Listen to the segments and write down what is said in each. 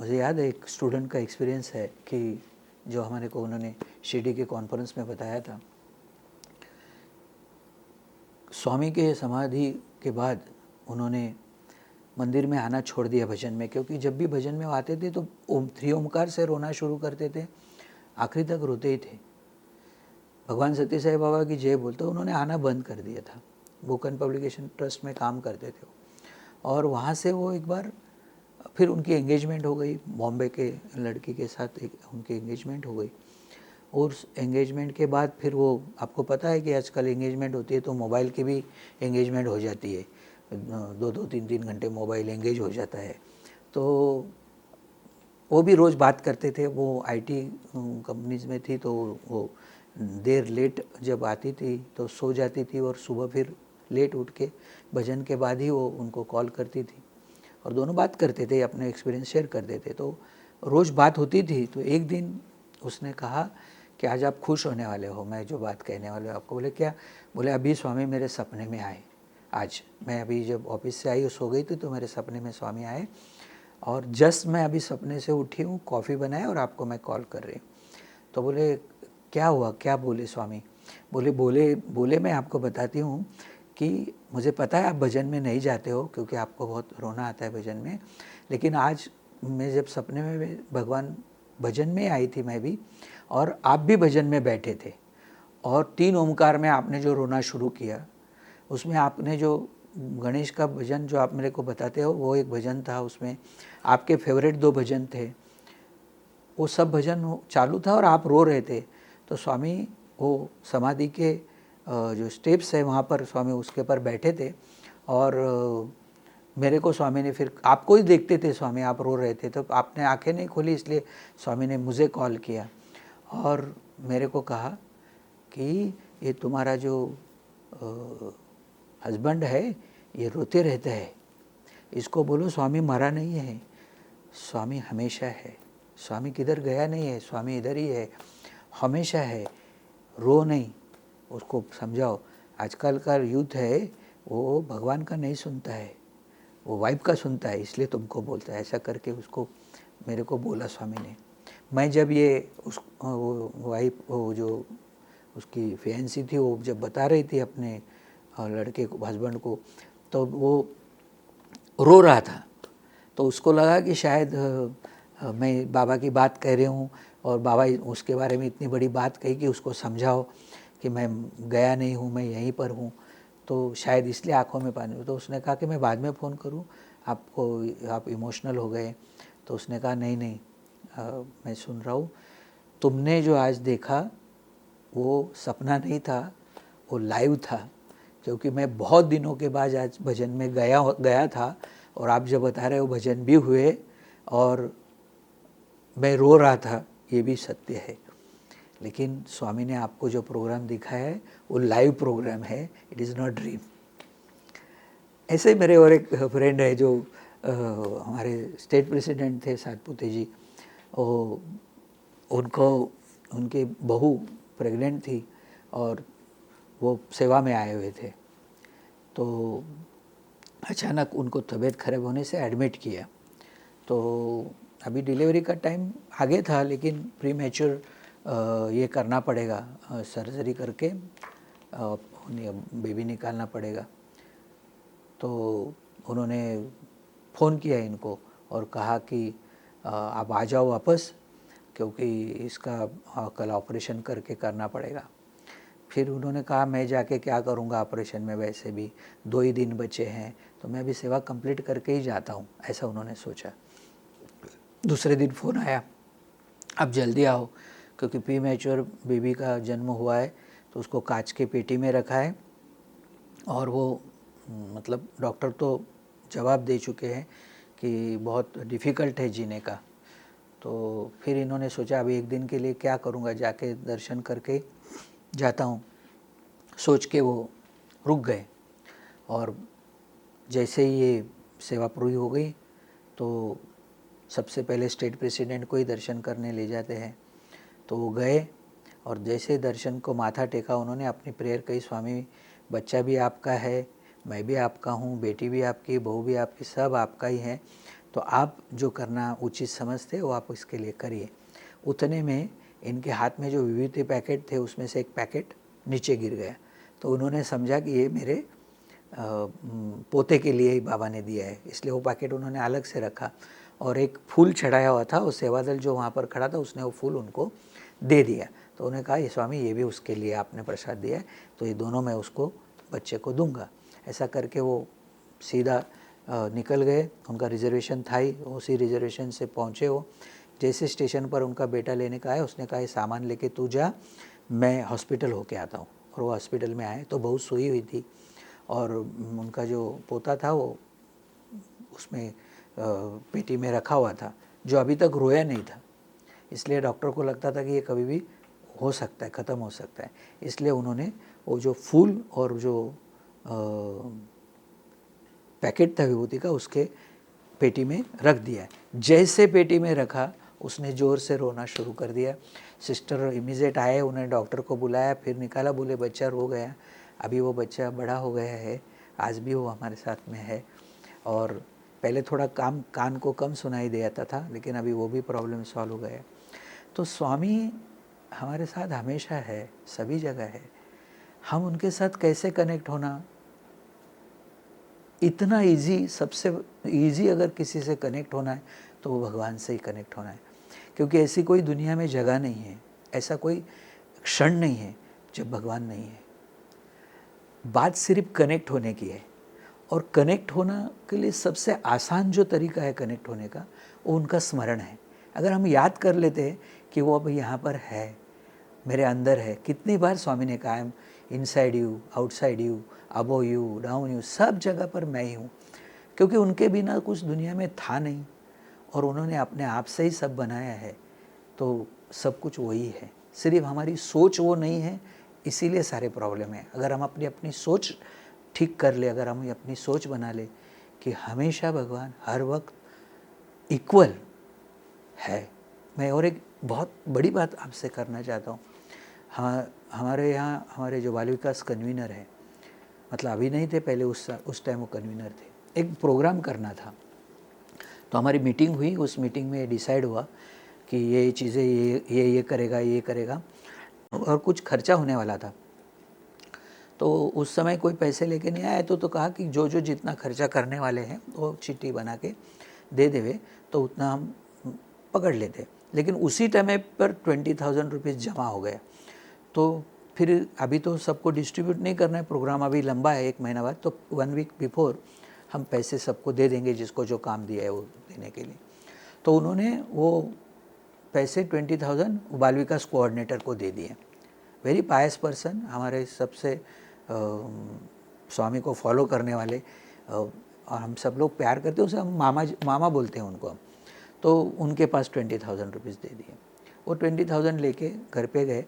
मुझे याद है एक स्टूडेंट का एक्सपीरियंस है कि जो हमारे को उन्होंने शिरडी के कॉन्फ्रेंस में बताया था। स्वामी के समाधि के बाद उन्होंने मंदिर में आना छोड़ दिया भजन में, क्योंकि जब भी भजन में वो आते थे तो थ्री ओमकार से रोना शुरू करते थे, आखिरी तक रोते ही थे। भगवान सत्य साई बाबा की जय बोलते उन्होंने आना बंद कर दिया था। बुक एंड पब्लिकेशन ट्रस्ट में काम करते थे और वहाँ से वो एक बार फिर उनकी एंगेजमेंट हो गई, बॉम्बे के लड़की के साथ उनकी एंगेजमेंट हो गई। और एंगेजमेंट के बाद फिर वो, आपको पता है कि आजकल एंगेजमेंट होती है तो मोबाइल की भी एंगेजमेंट हो जाती है, 2-2 3-3 घंटे मोबाइल एंगेज हो जाता है। तो वो भी रोज़ बात करते थे। वो आईटी कंपनीज में थी तो वो देर लेट जब आती थी तो सो जाती थी और सुबह फिर लेट उठ के भजन के बाद ही वो उनको कॉल करती थी और दोनों बात करते थे, अपने एक्सपीरियंस शेयर करते थे। तो रोज़ बात होती थी। तो एक दिन उसने कहा कि आज आप खुश होने वाले हो, मैं जो बात कहने वाले हो आपको। बोले क्या? बोले अभी स्वामी मेरे सपने में आए। आज मैं अभी जब ऑफिस से आई, सो गई थी तो मेरे सपने में स्वामी आए और जस्ट मैं अभी सपने से उठी हूँ, कॉफ़ी बनाए और आपको मैं कॉल कर रही हूँ। तो बोले क्या हुआ, क्या बोले स्वामी? बोले मैं आपको बताती हूँ कि मुझे पता है आप भजन में नहीं जाते हो क्योंकि आपको बहुत रोना आता है भजन में, लेकिन आज मैं जब सपने में भगवान भजन में आई थी मैं भी, और आप भी भजन में बैठे थे और 3 ओमकार में आपने जो रोना शुरू किया, उसमें आपने जो गणेश का भजन जो आप मेरे को बताते हो वो एक भजन था, उसमें आपके फेवरेट 2 भजन थे, वो सब भजन चालू था और आप रो रहे थे। तो स्वामी वो समाधि के जो स्टेप्स है वहाँ पर स्वामी उसके पर बैठे थे और मेरे को स्वामी ने, फिर आपको ही देखते थे स्वामी, आप रो रहे थे तो आपने आंखें नहीं खोली, इसलिए स्वामी ने मुझे कॉल किया और मेरे को कहा कि ये तुम्हारा जो हस्बैंड है ये रोते रहता है, इसको बोलो स्वामी मरा नहीं है, स्वामी हमेशा है, स्वामी किधर गया नहीं है, स्वामी इधर ही है, हमेशा है, रो नहीं। उसको समझाओ। आजकल का यूथ है वो भगवान का नहीं सुनता है, वो वाइफ का सुनता है, इसलिए तुमको बोलता है। ऐसा करके उसको मेरे को बोला स्वामी ने। मैं जब ये उस वो वाइफ, वो जो उसकी फियांसी थी, वो जब बता रही थी अपने लड़के को, हस्बैंड को, तो वो रो रहा था। तो उसको लगा कि शायद मैं बाबा की बात कह रही हूँ और बाबा उसके बारे में इतनी बड़ी बात कही कि उसको समझाओ कि मैं गया नहीं हूँ, मैं यहीं पर हूँ, तो शायद इसलिए आँखों में पानी। तो उसने कहा कि मैं बाद में फ़ोन करूँ आपको, आप इमोशनल हो गए। तो उसने कहा नहीं नहीं, मैं सुन रहा हूँ। तुमने जो आज देखा वो सपना नहीं था, वो लाइव था, क्योंकि मैं बहुत दिनों के बाद आज भजन में गया था और आप जो बता रहे हो भजन भी हुए और मैं रो रहा था, ये भी सत्य है। लेकिन स्वामी ने आपको जो प्रोग्राम दिखाया है वो लाइव प्रोग्राम है, इट इज़ नॉट ड्रीम। ऐसे ही मेरे और एक फ्रेंड है जो हमारे स्टेट प्रेसिडेंट थे, सातपुते जी। वो उनको, उनकी बहू प्रेग्नेंट थी और वो सेवा में आए हुए थे। तो अचानक उनको तबीयत खराब होने से एडमिट किया। तो अभी डिलीवरी का टाइम आगे था, लेकिन प्री मैच्योर ये करना पड़ेगा, सर्जरी करके बेबी निकालना पड़ेगा। तो उन्होंने फ़ोन किया इनको और कहा कि आप आ जाओ वापस, क्योंकि इसका कल ऑपरेशन करके करना पड़ेगा। फिर उन्होंने कहा मैं जाके क्या करूँगा ऑपरेशन में, वैसे भी 2 ही दिन बचे हैं, तो मैं अभी सेवा कंप्लीट करके ही जाता हूँ, ऐसा उन्होंने सोचा। दूसरे दिन फ़ोन आया, अब जल्दी आओ, क्योंकि प्री मैच्योर बेबी का जन्म हुआ है, तो उसको कांच के पेटी में रखा है और वो मतलब डॉक्टर तो जवाब दे चुके हैं कि बहुत डिफ़िकल्ट है जीने का। तो फिर इन्होंने सोचा अभी एक दिन के लिए क्या करूँगा, जाके दर्शन करके जाता हूँ, सोच के वो रुक गए। और जैसे ही ये सेवा पूरी हो गई तो सबसे पहले स्टेट प्रेसिडेंट को ही दर्शन करने ले जाते हैं। तो वो गए और जैसे दर्शन को माथा टेका, उन्होंने अपनी प्रेयर कही, स्वामी बच्चा भी आपका है, मैं भी आपका हूँ, बेटी भी आपकी, बहू भी आपकी, सब आपका ही है, तो आप जो करना उचित समझते हो आप इसके लिए करिए। उतने में इनके हाथ में जो विभूति पैकेट थे उसमें से एक पैकेट नीचे गिर गया। तो उन्होंने समझा कि ये मेरे पोते के लिए ही बाबा ने दिया है, इसलिए वो पैकेट उन्होंने अलग से रखा और एक फूल चढ़ाया हुआ था, वो सेवादल जो वहाँ पर खड़ा था उसने वो फूल उनको दे दिया। तो उन्होंने कहा, ये स्वामी ये भी उसके लिए आपने प्रसाद दिया है, तो ये दोनों मैं उसको बच्चे को दूंगा। ऐसा करके वो सीधा निकल गए। उनका रिजर्वेशन था ही, उसी रिजर्वेशन से पहुँचे वो। जैसे स्टेशन पर उनका बेटा लेने का आया, उसने कहा ये सामान लेके तू जा, मैं हॉस्पिटल होके आता हूँ। और वो हॉस्पिटल में आए तो बहुत सोई हुई थी और उनका जो पोता था वो उसमें पेटी में रखा हुआ था, जो अभी तक रोया नहीं था। इसलिए डॉक्टर को लगता था कि ये कभी भी हो सकता है, ख़त्म हो सकता है। इसलिए उन्होंने वो जो फूल और जो पैकेट था विभूति का उसके पेटी में रख दिया। जैसे पेटी में रखा उसने ज़ोर से रोना शुरू कर दिया। सिस्टर इमीडिएट आए, उन्होंने डॉक्टर को बुलाया, फिर निकाला, बोले बच्चा रो गया। अभी वो बच्चा बड़ा हो गया है, आज भी वो हमारे साथ में है। और पहले थोड़ा कान को कम सुनाई देता था, लेकिन अभी वो भी प्रॉब्लम सॉल्व हो गया। तो स्वामी हमारे साथ हमेशा है, सभी जगह है। हम उनके साथ कैसे कनेक्ट होना, इतना इजी, सबसे इजी अगर किसी से कनेक्ट होना है तो वो भगवान से ही कनेक्ट होना है। क्योंकि ऐसी कोई दुनिया में जगह नहीं है, ऐसा कोई क्षण नहीं है जब भगवान नहीं है। बात सिर्फ कनेक्ट होने की है, और कनेक्ट होना के लिए सबसे आसान जो तरीका है कनेक्ट होने का, वो उनका स्मरण है। अगर हम याद कर लेते हैं कि वो अब यहाँ पर है, मेरे अंदर है। कितनी बार स्वामी ने कहा, है inside you, outside you, above you, down you, सब जगह पर मैं ही हूँ। क्योंकि उनके बिना कुछ दुनिया में था नहीं और उन्होंने अपने आप से ही सब बनाया है, तो सब कुछ वही है। सिर्फ हमारी सोच वो नहीं है, इसीलिए सारे प्रॉब्लम है। अगर हम अपनी अपनी सोच ठीक कर ले, अगर हम अपनी सोच बना ले कि हमेशा भगवान हर वक्त इक्वल है। मैं और एक बहुत बड़ी बात आपसे करना चाहता हूँ। हाँ, हमारे यहाँ हमारे जो बाल विकास कन्वीनर है, मतलब अभी नहीं थे, पहले उस टाइम वो कन्वीनर थे। एक प्रोग्राम करना था, तो हमारी मीटिंग हुई। उस मीटिंग में डिसाइड हुआ कि ये चीज़ें ये करेगा और कुछ खर्चा होने वाला था। तो उस समय कोई पैसे लेके नहीं आया, तो कहा कि जो जितना खर्चा करने वाले हैं वो चिट्ठी बना के दे देवे तो उतना हम पकड़ लेते। लेकिन उसी टाइम पर 20,000 रुपीज़ जमा हो गया। तो फिर अभी तो सबको डिस्ट्रीब्यूट नहीं करना है, प्रोग्राम अभी लंबा है, 1 महीना बाद, तो 1 वीक बिफोर हम पैसे सबको दे देंगे जिसको जो काम दिया है वो देने के लिए। तो उन्होंने वो पैसे 20,000 बाल विकास कोऑर्डिनेटर को दे दिए। वेरी पायस पर्सन, हमारे सबसे स्वामी को फॉलो करने वाले, और हम सब लोग प्यार करते हैं उसे, हम मामा बोलते हैं उनको। तो उनके पास 20,000 रुपीज़ दे दिए। वो 20,000 लेके घर पे गए।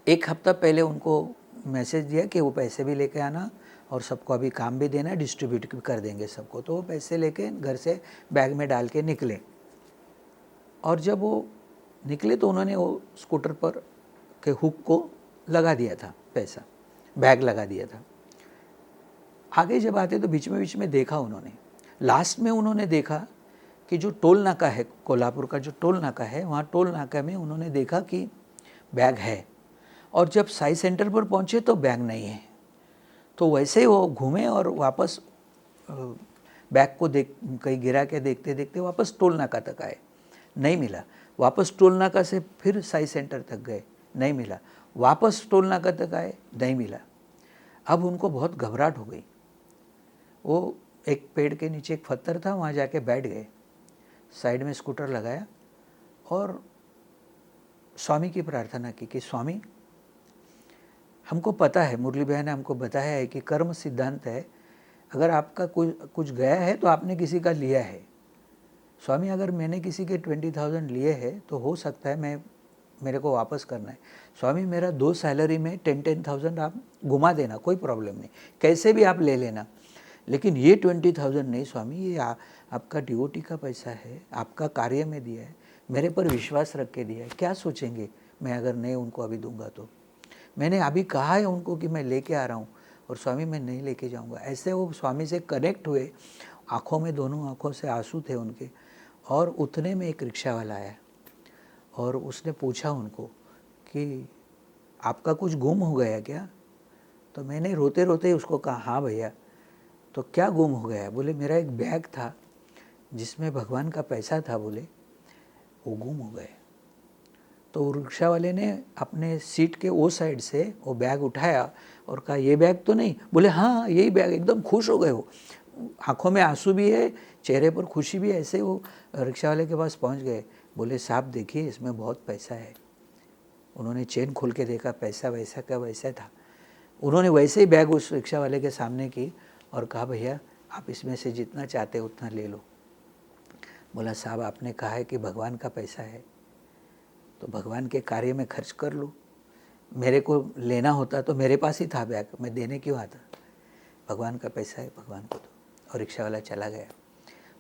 1 हफ्ता पहले उनको मैसेज दिया कि वो पैसे भी लेके आना और सबको अभी काम भी देना है, डिस्ट्रीब्यूट भी कर देंगे सबको। तो वो पैसे लेके घर से बैग में डाल के निकले। और जब वो निकले तो उन्होंने वो स्कूटर पर के हुक को लगा दिया था, पैसा बैग लगा दिया था। आगे जब आते तो बीच में देखा उन्होंने, लास्ट में उन्होंने देखा कि जो टोल नाका है, कोल्हापुर का जो टोल नाका है, वहाँ टोल नाका में उन्होंने देखा कि बैग है। और जब साई सेंटर पर पहुँचे तो बैग नहीं है। तो वैसे ही वो घूमे और वापस बैग को कहीं गिरा के देखते देखते वापस टोल नाका तक आए, नहीं मिला। वापस टोल नाका से फिर साई सेंटर तक गए, नहीं मिला। वापस टोल नाका तक आए, नहीं मिला। अब उनको बहुत घबराहट हो गई। वो एक पेड़ के नीचे एक पत्थर था, वहाँ जाके बैठ गए, साइड में स्कूटर लगाया और स्वामी की प्रार्थना की कि स्वामी, हमको पता है, मुरली भैया ने हमको बताया है कि कर्म सिद्धांत है, अगर आपका कुछ गया है तो आपने किसी का लिया है। स्वामी, अगर मैंने किसी के 20,000 लिए हैं तो हो सकता है मेरे को वापस करना है। स्वामी, मेरा 2 सैलरी में 10,000 आप घुमा देना, कोई प्रॉब्लम नहीं, कैसे भी आप ले लेना, लेकिन ये 20,000 नहीं स्वामी, ये आपका डिवोटी का पैसा है, आपका कार्य में दिया है, मेरे पर विश्वास रख के दिया है, क्या सोचेंगे मैं अगर नहीं उनको अभी दूंगा तो। मैंने अभी कहा है उनको कि मैं लेके आ रहा हूँ और स्वामी मैं नहीं लेके जाऊँगा। ऐसे वो स्वामी से कनेक्ट हुए आँखों में, दोनों आँखों से आंसू थे उनके। और उतने में एक रिक्शा वाला आया और उसने पूछा उनको कि आपका कुछ गुम हो गया क्या? तो मैंने रोते रोते उसको कहा हाँ भैया। तो क्या गुम हो गया? बोले मेरा एक बैग था जिसमें भगवान का पैसा था, बोले वो गुम हो गए। तो रिक्शा वाले ने अपने सीट के वो साइड से वो बैग उठाया और कहा ये बैग तो नहीं? बोले हाँ यही बैग। एकदम खुश हो गए वो, आंखों में आंसू भी है, चेहरे पर खुशी भी है। ऐसे वो रिक्शा वाले के पास पहुंच गए। बोले साहब देखिए इसमें बहुत पैसा है। उन्होंने चेन खोल के देखा, पैसा वैसा का वैसा था। उन्होंने वैसे ही बैग उस रिक्शा वाले के सामने की और कहा भैया आप इसमें से जितना चाहते उतना ले लो। बोला साहब आपने कहा है कि भगवान का पैसा है तो भगवान के कार्य में खर्च कर लो। मेरे को लेना होता तो मेरे पास ही था बैग, मैं देने क्यों आता? भगवान का पैसा है, भगवान को दो। और रिक्शा वाला चला गया।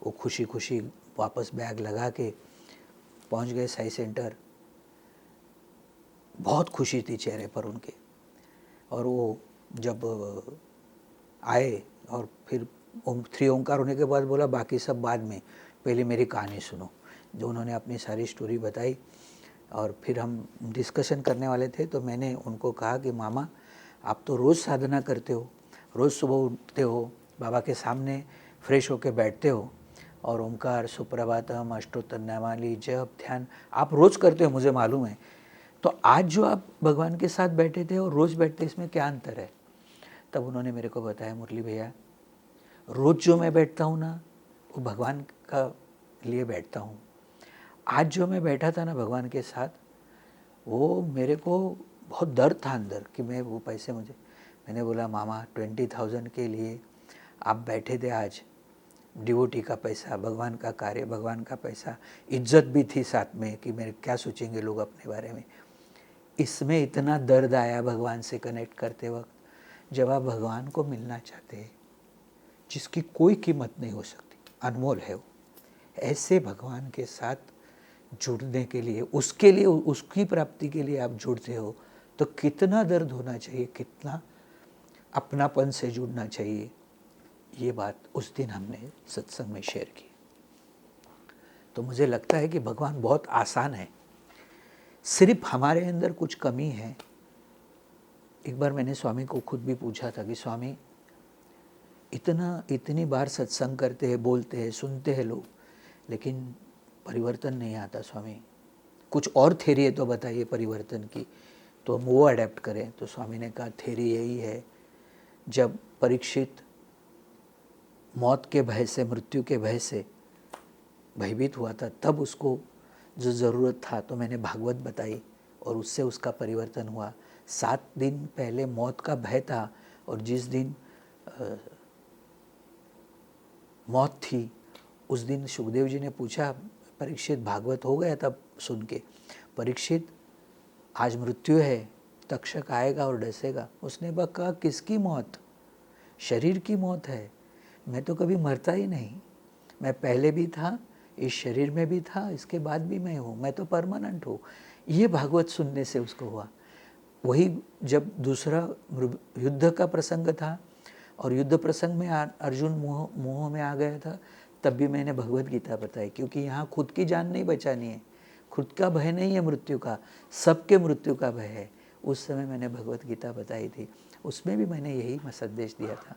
वो खुशी खुशी वापस बैग लगा के पहुंच गए साई सेंटर। बहुत खुशी थी चेहरे पर उनके। और वो जब आए और फिर थ्री ओंकार होने के बाद बोला बाकी सब बाद में, पहले मेरी कहानी सुनो। जो उन्होंने अपनी सारी स्टोरी बताई और फिर हम डिस्कशन करने वाले थे तो मैंने उनको कहा कि मामा आप तो रोज़ साधना करते हो, रोज़ सुबह उठते हो, बाबा के सामने फ्रेश होके बैठते हो और ओंकार, सुप्रभातम, अष्टोत्तर नामावली, जप, ध्यान आप रोज़ करते हो, मुझे मालूम है। तो आज जो आप भगवान के साथ बैठे थे और रोज़ बैठते, इसमें क्या अंतर है? तब उन्होंने मेरे को बताया मुरली भैया रोज़ जो मैं बैठता हूँ ना वो भगवान का लिए बैठता हूँ। आज जो मैं बैठा था ना भगवान के साथ, वो मेरे को बहुत डर था अंदर कि मैं वो पैसे मुझे। मैंने बोला मामा 20,000 के लिए आप बैठे थे आज, डिवोटी का पैसा, भगवान का कार्य, भगवान का पैसा, इज्जत भी थी साथ में कि मेरे क्या सोचेंगे लोग अपने बारे में। इसमें इतना दर्द आया भगवान से कनेक्ट करते वक्त, जब आप भगवान को मिलना चाहते हैं जिसकी कोई कीमत नहीं हो सकती, अनमोल है वो, ऐसे भगवान के साथ जुड़ने के लिए, उसके लिए, उसकी प्राप्ति के लिए आप जुड़ते हो तो कितना दर्द होना चाहिए, कितना अपनापन से जुड़ना चाहिए। ये बात उस दिन हमने सत्संग में शेयर की। तो मुझे लगता है कि भगवान बहुत आसान है, सिर्फ हमारे अंदर कुछ कमी है। एक बार मैंने स्वामी को खुद भी पूछा था कि स्वामी इतनी बार सत्संग करते हैं, बोलते हैं, सुनते हैं लोग, लेकिन परिवर्तन नहीं आता स्वामी, कुछ और थ्योरी है तो बताइए परिवर्तन की, तो हम वो अडेप्ट करें। तो स्वामी ने कहा थ्योरी यही है, जब परीक्षित मौत के भय से, मृत्यु के भय से भयभीत हुआ था, तब उसको जो ज़रूरत था तो मैंने भागवत बताई और उससे उसका परिवर्तन हुआ। 7 दिन पहले मौत का भय था और जिस दिन मौत थी उस दिन सुखदेव जी ने पूछा परीक्षित भागवत हो गया तब सुन के, परीक्षित आज मृत्यु है, तक्षक आएगा और डसेगा। उसने कहा किसकी मौत? शरीर की मौत है, मैं तो कभी मरता ही नहीं, मैं पहले भी था, इस शरीर में भी था, इसके बाद भी मैं हूँ, मैं तो परमानेंट हूँ। ये भागवत सुनने से उसको हुआ। वही जब दूसरा युद्ध का प्रसंग था और युद्ध प्रसंग में अर्जुन मोह में आ गया था, तब भी मैंने भगवत गीता बताई, क्योंकि यहाँ खुद की जान नहीं बचानी है, खुद का भय नहीं है मृत्यु का, सबके मृत्यु का भय है। उस समय मैंने भगवत गीता बताई थी, उसमें भी मैंने यही संदेश दिया था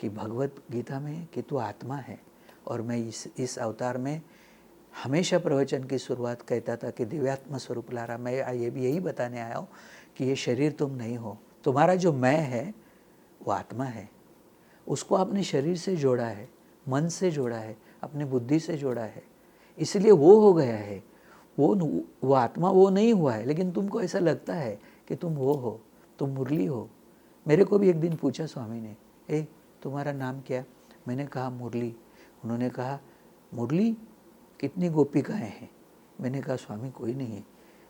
कि भगवत गीता में कि तू आत्मा है। और मैं इस अवतार में हमेशा प्रवचन की शुरुआत कहता था कि दिव्यात्मा स्वरूप लारा, मैं ये भी यही बताने आया हूँ कि ये शरीर तुम नहीं हो, तुम्हारा जो मैं है वो आत्मा है। उसको आपने शरीर से जोड़ा है, मन से जोड़ा है, अपने बुद्धि से जोड़ा है, इसलिए वो हो गया है। वो आत्मा वो नहीं हुआ है, लेकिन तुमको ऐसा लगता है कि तुम वो हो, तुम मुरली हो। मेरे को भी एक दिन पूछा स्वामी ने, ए तुम्हारा नाम क्या? मैंने कहा मुरली। उन्होंने कहा मुरली कितनी गोपिकाएं हैं? मैंने कहा स्वामी कोई नहीं है,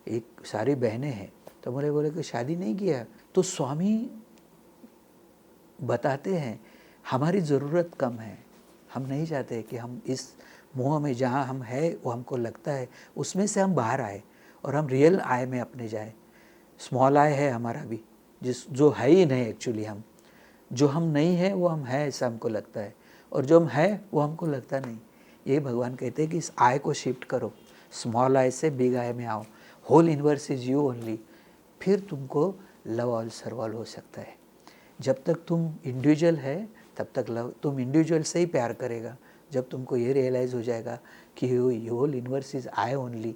एक सारी बहनें हैं। तो बोले कि शादी नहीं किया? तो स्वामी बताते हैं हमारी ज़रूरत कम है, हम नहीं चाहते कि हम इस मोह में जहाँ हम है वो हमको लगता है उसमें से हम बाहर आए और हम रियल आय में अपने जाए। स्मॉल आय है हमारा भी, जो है ही नहीं एक्चुअली, हम जो हम नहीं है वो हम है ऐसा हमको लगता है। और जो हम है वो हमको लगता नहीं। ये भगवान कहते हैं कि इस आई को शिफ्ट करो, स्मॉल आई से बिग आई में आओ, whole universe is you only, फिर तुमको लव ऑल सर्व ऑल हो सकता है। जब तक तुम इंडिविजुअल है तब तक लव, तुम इंडिविजुअल से ही प्यार करेगा। जब तुमको ये रियलाइज़ हो जाएगा कि whole universe is I only,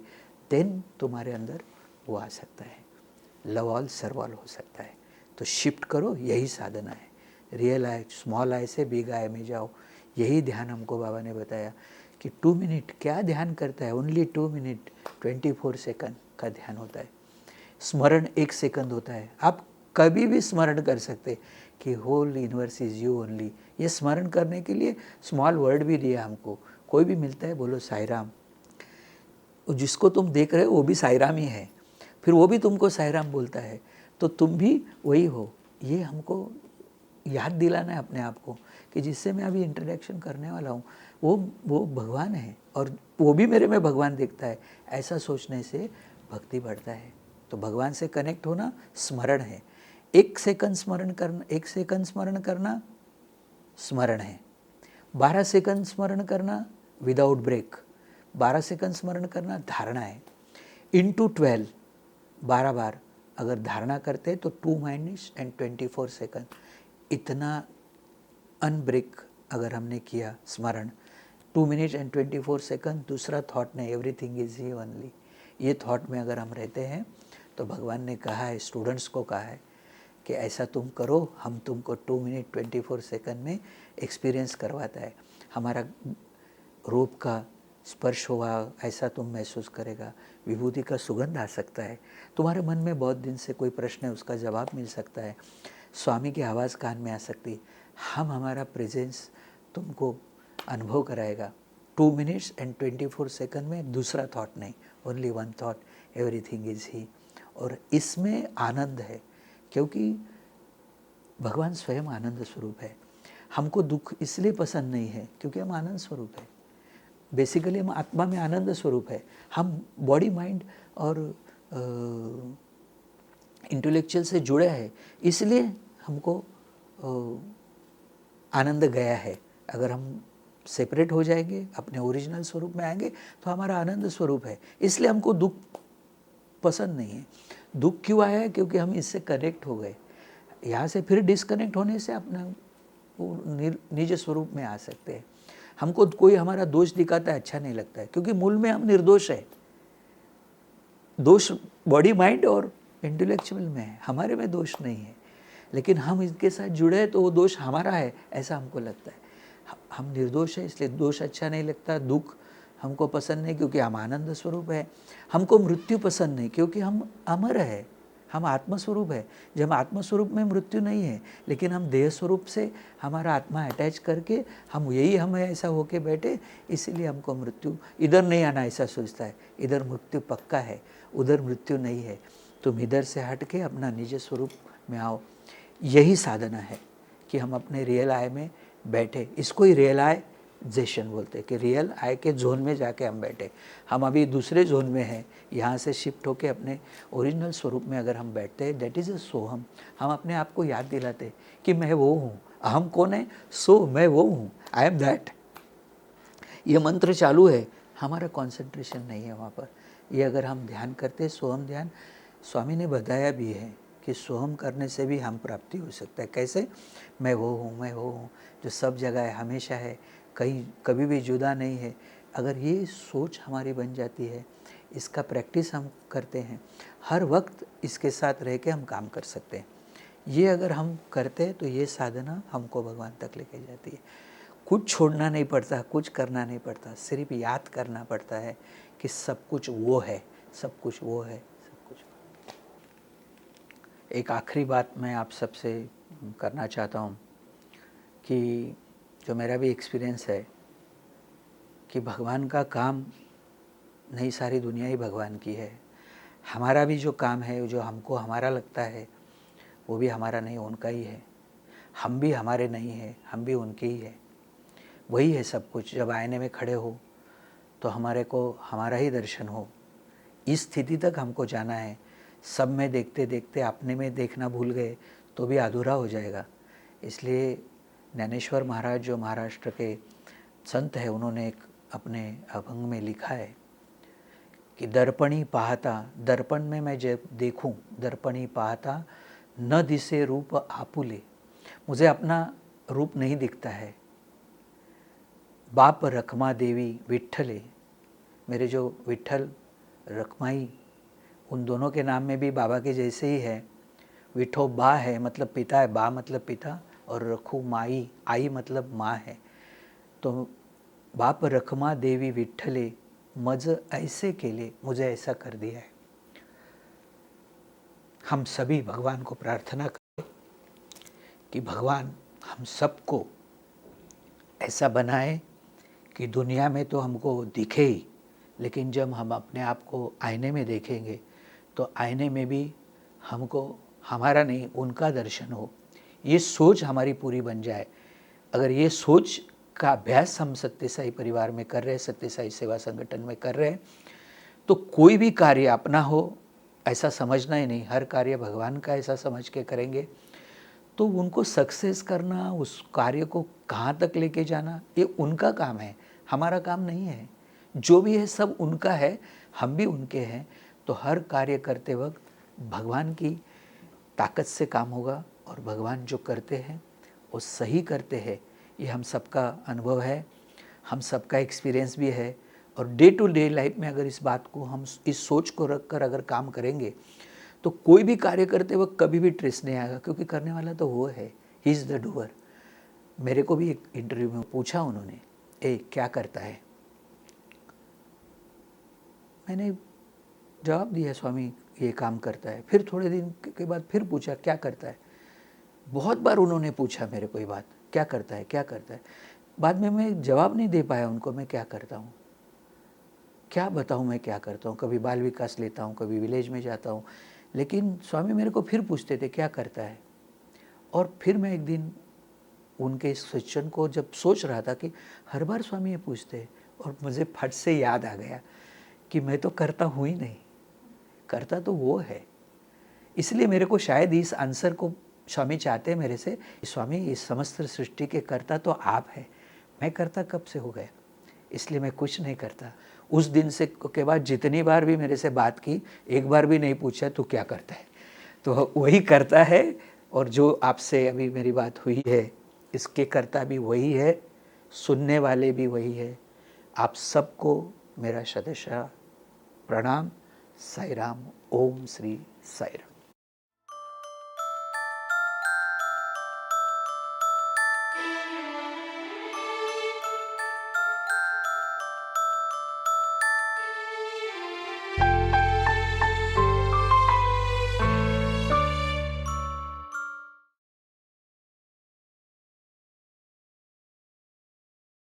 then तुम्हारे अंदर वो आ सकता है, लव ऑल सर्व ऑल हो सकता है। तो शिफ्ट करो, यही साधना है। रियल आई, स्मॉल आई से बिग आई में जाओ, यही ध्यान हमको बाबा ने बताया कि 2 मिनट क्या ध्यान करता है, ओनली 2 मिनट 24 सेकंड का ध्यान होता है। स्मरण 1 सेकंड होता है। आप कभी भी स्मरण कर सकते कि whole universe is you only. ये स्मरण करने के लिए स्मॉल वर्ड भी दिया हमको। कोई भी मिलता है बोलो साईं राम, जिसको तुम देख रहे हो वो भी साईं राम ही है, फिर वो भी तुमको साईं राम बोलता है, तो तुम भी वही हो। ये हमको याद दिलाना है अपने आप को कि जिससे मैं अभी इंटरेक्शन करने वाला हूँ वो भगवान है और वो भी मेरे में भगवान दिखता है। ऐसा सोचने से भक्ति बढ़ता है। तो भगवान से कनेक्ट होना स्मरण है। 1 सेकंड स्मरण करना, 1 सेकंड स्मरण करना स्मरण है। 12 सेकंड स्मरण करना विदाउट ब्रेक, 12 सेकंड स्मरण करना धारणा है। इंटू 12, 12 बार अगर धारणा करते तो 2 मिनट्स एंड 24 सेकंड, इतना अनब्रेक अगर हमने किया स्मरण, 2 मिनट एंड 24 सेकंड, दूसरा थॉट नहीं, एवरीथिंग इज ही ओनली, ये थॉट में अगर हम रहते हैं तो भगवान ने कहा है, स्टूडेंट्स को कहा है कि ऐसा तुम करो, हम तुमको 2 मिनट 24 सेकंड में एक्सपीरियंस करवाता है। हमारा रूप का स्पर्श हुआ ऐसा तुम महसूस करेगा, विभूति का सुगंध आ सकता है, तुम्हारे मन में बहुत दिन से कोई प्रश्न है उसका जवाब मिल सकता है, स्वामी की आवाज़ कान में आ सकती, हमारा प्रेजेंस तुमको अनुभव कराएगा। 2 मिनट्स एंड 24 सेकंड में दूसरा थॉट नहीं, only 1 thought, everything is he. और इसमें आनंद है क्योंकि भगवान स्वयं आनंद स्वरूप है। हमको दुख इसलिए पसंद नहीं है क्योंकि हम आनंद स्वरूप है। बेसिकली हम आत्मा में आनंद स्वरूप है। हम बॉडी माइंड और इंटेलेक्चुअल से जुड़े हैं, इसलिए हमको आनंद गया है। अगर हम सेपरेट हो जाएंगे, अपने ओरिजिनल स्वरूप में आएंगे तो हमारा आनंद स्वरूप है, इसलिए हमको दुख पसंद नहीं है। दुख क्यों आया है? क्योंकि हम इससे कनेक्ट हो गए। यहाँ से फिर डिस्कनेक्ट होने से अपना निज स्वरूप में आ सकते हैं। हमको कोई हमारा दोष दिखाता है अच्छा नहीं लगता है, क्योंकि मूल में हम निर्दोष है। दोष बॉडी माइंड और इंटेलेक्चुअल में है, हमारे में दोष नहीं है, लेकिन हम इसके साथ जुड़े हैं तो वो दोष हमारा है ऐसा हमको लगता है। हम निर्दोष है इसलिए दोष अच्छा नहीं लगता। दुख हमको पसंद नहीं क्योंकि हम आनंद स्वरूप है। हमको मृत्यु पसंद नहीं क्योंकि हम अमर है, हम आत्मस्वरूप है। जब आत्मस्वरूप में मृत्यु नहीं है, लेकिन हम देह स्वरूप से हमारा आत्मा अटैच करके हम यही हम ऐसा होके बैठे, इसीलिए हमको मृत्यु इधर नहीं आना ऐसा सोचता है। इधर मृत्यु पक्का है, उधर मृत्यु नहीं है। तुम इधर से हट के अपना निज स्वरूप में आओ। यही साधना है कि हम अपने रियल आई में बैठे। इसको ही रियलाइजेशन बोलते हैं कि रियल आई के जोन में जाके हम बैठे। हम अभी दूसरे जोन में हैं, यहाँ से शिफ्ट होके अपने ओरिजिनल स्वरूप में अगर हम बैठते हैं, दैट इज़ अ सोहम। हम अपने आप को याद दिलाते कि मैं वो हूँ। अहम कौन है? सो मैं वो हूँ, आई एम दैट। ये मंत्र चालू है, हमारा कॉन्सेंट्रेशन नहीं है वहाँ पर। ये अगर हम ध्यान करते हैं, सोहम ध्यान, स्वामी ने बताया भी है कि सोहम करने से भी हम प्राप्ति हो सकता है। कैसे? मैं वो हूँ, मैं वो हूँ जो सब जगह है, हमेशा है, कहीं कभी भी जुदा नहीं है। अगर ये सोच हमारी बन जाती है, इसका प्रैक्टिस हम करते हैं, हर वक्त इसके साथ रह के हम काम कर सकते हैं। ये अगर हम करते हैं तो ये साधना हमको भगवान तक लेके जाती है। कुछ छोड़ना नहीं पड़ता, कुछ करना नहीं पड़ता, सिर्फ याद करना पड़ता है कि सब कुछ वो है, सब कुछ वो है, सब कुछ। एक आखिरी बात मैं आप सबसे करना चाहता हूँ कि जो मेरा भी एक्सपीरियंस है कि भगवान का काम नहीं, सारी दुनिया ही भगवान की है। हमारा भी जो काम है, जो हमको हमारा लगता है, वो भी हमारा नहीं, उनका ही है। हम भी हमारे नहीं हैं, हम भी उनके ही है। वही है सब कुछ। जब आईने में खड़े हो तो हमारे को हमारा ही दर्शन हो, इस स्थिति तक हमको जाना है। सब में देखते देखते अपने में देखना भूल गए तो भी अधूरा हो जाएगा। इसलिए ज्ञानेश्वर महाराज जो महाराष्ट्र के संत है, उन्होंने एक अपने अभंग में लिखा है कि दर्पणी पाहता, दर्पण में मैं जब देखूं, दर्पणी पाहता न दिसे रूप आपुले, मुझे अपना रूप नहीं दिखता है। बाप रखमा देवी विठ्ठले, मेरे जो विठ्ठल रखमाई, उन दोनों के नाम में भी बाबा के जैसे ही है। विठो बा है मतलब पिता है, बा मतलब पिता, और रखू माई, आई मतलब माँ है। तो बाप रखमा देवी विठ्ठले मज ऐसे केले, मुझे ऐसा कर दिया है। हम सभी भगवान को प्रार्थना करें कि भगवान हम सबको ऐसा बनाए कि दुनिया में तो हमको दिखे ही, लेकिन जब हम अपने आप को आईने में देखेंगे तो आईने में भी हमको हमारा नहीं उनका दर्शन हो। ये सोच हमारी पूरी बन जाए। अगर ये सोच का अभ्यास हम सत्य साई परिवार में कर रहे हैं, सत्य साई सेवा संगठन में कर रहे हैं, तो कोई भी कार्य अपना हो ऐसा समझना ही नहीं, हर कार्य भगवान का ऐसा समझ के करेंगे तो उनको सक्सेस करना, उस कार्य को कहाँ तक लेके जाना, ये उनका काम है, हमारा काम नहीं है। जो भी है सब उनका है, हम भी उनके हैं। तो हर कार्य करते वक्त भगवान की ताकत से काम होगा, और भगवान जो करते हैं वो सही करते हैं, ये हम सबका अनुभव है, हम सबका एक्सपीरियंस भी है। और डे टू डे लाइफ में अगर इस बात को हम इस सोच को रख कर अगर काम करेंगे तो कोई भी कार्य करते वक्त कभी भी ट्रेस नहीं आएगा, क्योंकि करने वाला तो वो है, ही इज़ द डूअर। मेरे को भी एक इंटरव्यू में पूछा उन्होंने, क्या करता है? मैंने जवाब दिया, स्वामी ये काम करता है। फिर थोड़े दिन के बाद फिर पूछा क्या करता है? बहुत बार उन्होंने पूछा मेरे को ये बात, क्या करता है, क्या करता है? बाद में मैं जवाब नहीं दे पाया उनको, मैं क्या करता हूँ, क्या बताऊँ मैं क्या करता हूँ। कभी बाल विकास लेता हूँ, कभी विलेज में जाता हूँ, लेकिन स्वामी मेरे को फिर पूछते थे क्या करता है। और फिर मैं एक दिन उनके इस क्वेश्चन को जब सोच रहा था कि हर बार स्वामी ये पूछते हैं, और मुझे फट से याद आ गया कि मैं तो करता हूँ ही नहीं, करता तो वो है। इसलिए मेरे को शायद इस आंसर को स्वामी चाहते हैं मेरे से, स्वामी इस समस्त सृष्टि के कर्ता तो आप है, मैं करता कब से हो गया, इसलिए मैं कुछ नहीं करता। उस दिन से के बाद जितनी बार भी मेरे से बात की, एक बार भी नहीं पूछा तू क्या करता है, तो वही करता है। और जो आपसे अभी मेरी बात हुई है, इसके कर्ता भी वही है, सुनने वाले भी वही है। आप सबको मेरा शतशः प्रणाम। साई राम। ओम श्री साई राम।